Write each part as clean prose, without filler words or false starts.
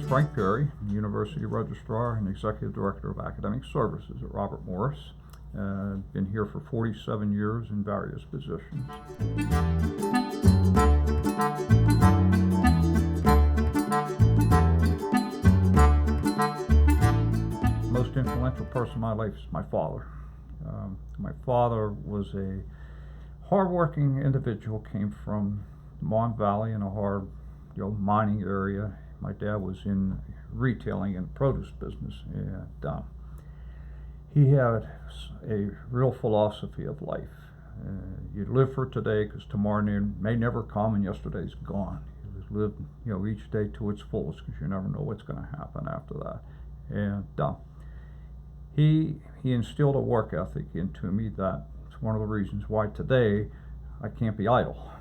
Frank Perry, University Registrar and Executive Director of Academic Services at Robert Morris. Been here for 47 years in various positions. The most influential person in my life is my father. My father was a hardworking individual, came from Mon Valley in a hard, mining area. My dad was in retailing and produce business, and he had a real philosophy of life. You live for today because tomorrow may never come and yesterday's gone. You live, each day to its fullest because you never know what's going to happen after that. And he instilled a work ethic into me that's one of the reasons why today I can't be idle.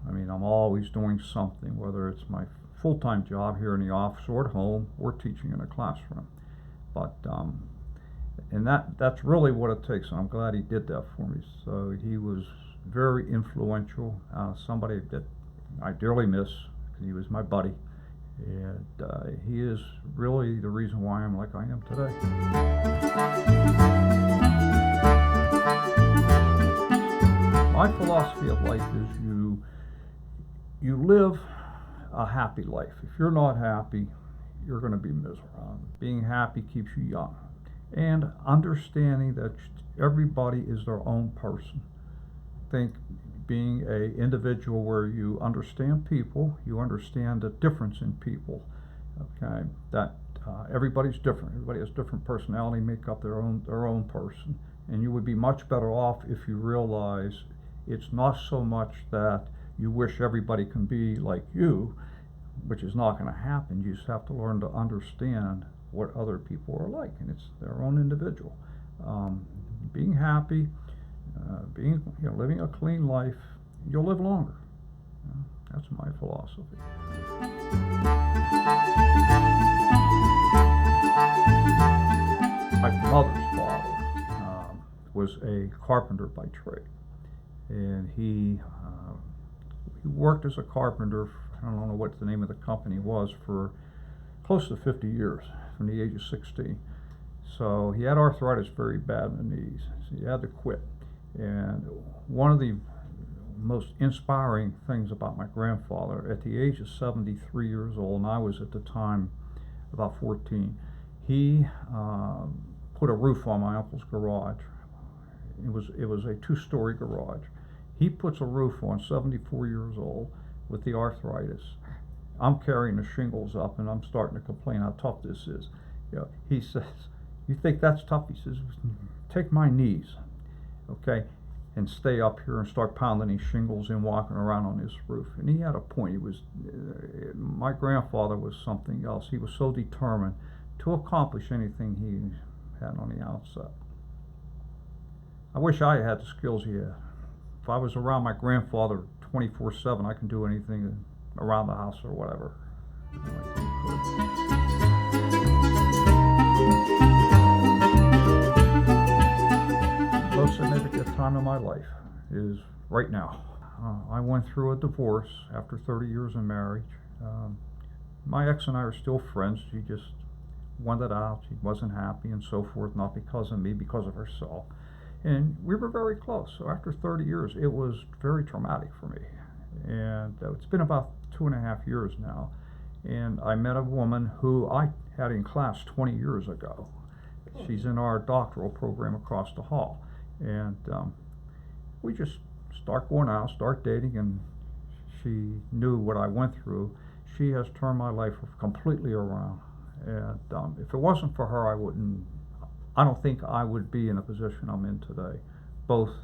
I mean, I'm always doing something, whether it's my full-time job here in the office or at home or teaching in a classroom. But and that's really what it takes, and I'm glad he did that for me. So he was very influential, somebody that I dearly miss because he was my buddy, and he is really the reason why I'm like I am today. My philosophy of life is you live a happy life. If you're not happy, you're going to be miserable. Being happy keeps you young. And understanding that everybody is their own person. Think being an individual where you understand people, you understand the difference in people. Okay, that everybody's different. Everybody has different personality, make up their own person. And you would be much better off if you realize it's not so much that you wish everybody can be like you, which is not going to happen. You just have to learn to understand what other people are like, and it's their own individual. Being happy, living a clean life, you'll live longer. That's my philosophy. My mother's father was a carpenter by trade, and he worked as a carpenter. I don't know what the name of the company was, for close to 50 years, from the age of 16. So he had arthritis very bad in the knees, so he had to quit. And one of the most inspiring things about my grandfather, at the age of 73 years old, and I was at the time about 14, he put a roof on my uncle's garage. It was a two-story garage. He puts a roof on, 74 years old, with the arthritis. I'm carrying the shingles up and I'm starting to complain how tough this is. He says, "You think that's tough?" He says, "Take my knees, okay, and stay up here and start pounding these shingles and walking around on this roof." And he had a point. My grandfather was something else. He was so determined to accomplish anything he had on the outset. I wish I had the skills he had. If I was around my grandfather 24/7, I can do anything around the house or whatever. The most significant time of my life is right now. I went through a divorce after 30 years of marriage. My ex and I are still friends. She just wanted out. She wasn't happy and so forth, not because of me, because of herself. And we were very close. So after 30 years, it was very traumatic for me. And it's been about 2.5 years now. And I met a woman who I had in class 20 years ago. She's in our doctoral program across the hall. And we just start going out, start dating, and she knew what I went through. She has turned my life completely around. And if it wasn't for her, I don't think I would be in a position I'm in today, both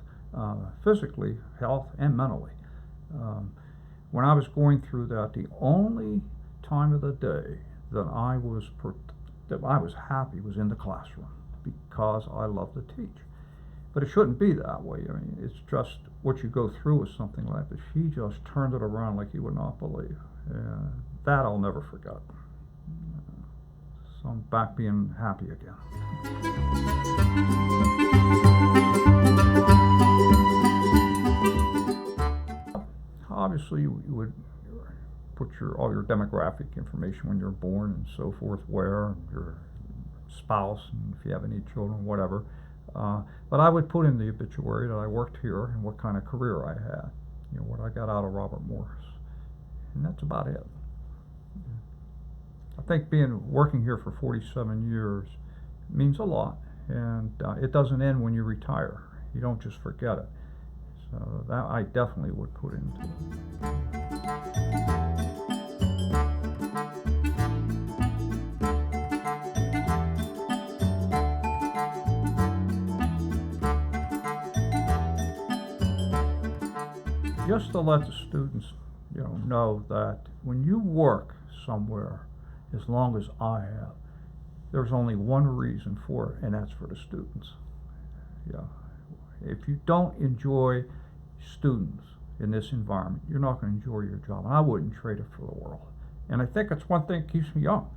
physically, health, and mentally. When I was going through that, the only time of the day that I was happy was in the classroom, because I love to teach. But it shouldn't be that way. I mean, it's just what you go through with something like this. She just turned it around like you would not believe. That I'll never forget. So I'm back being happy again. Obviously, you would put all your demographic information when you're born and so forth, where, your spouse, and if you have any children, whatever. But I would put in the obituary that I worked here and what kind of career I had, what I got out of Robert Morris, and that's about it. I think working here for 47 years means a lot, and it doesn't end when you retire. You don't just forget it. So that I definitely would put into it. Just to let the students, know that when you work somewhere, as long as I have, there's only one reason for it, and that's for the students. If you don't enjoy students in this environment, you're not going to enjoy your job, and I wouldn't trade it for the world. And I think it's one thing that keeps me young,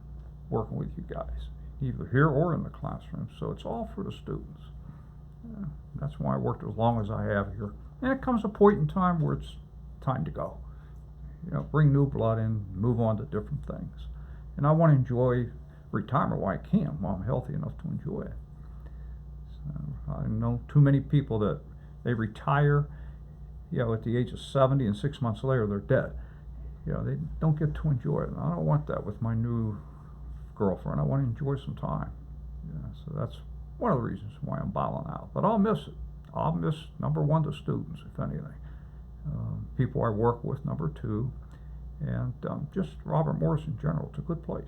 working with you guys, either here or in the classroom. So it's all for the students. That's why I worked as long as I have here. And it comes a point in time where it's time to go. Bring new blood in, move on to different things. And I want to enjoy retirement while I can, while I'm healthy enough to enjoy it. So I know too many people that they retire, at the age of 70, and 6 months later they're dead. They don't get to enjoy it. And I don't want that with my new girlfriend. I want to enjoy some time. So that's one of the reasons why I'm bowing out. But I'll miss it. I'll miss, number one, the students, if anything. People I work with, number two. And just Robert Morris in general. It's a good place.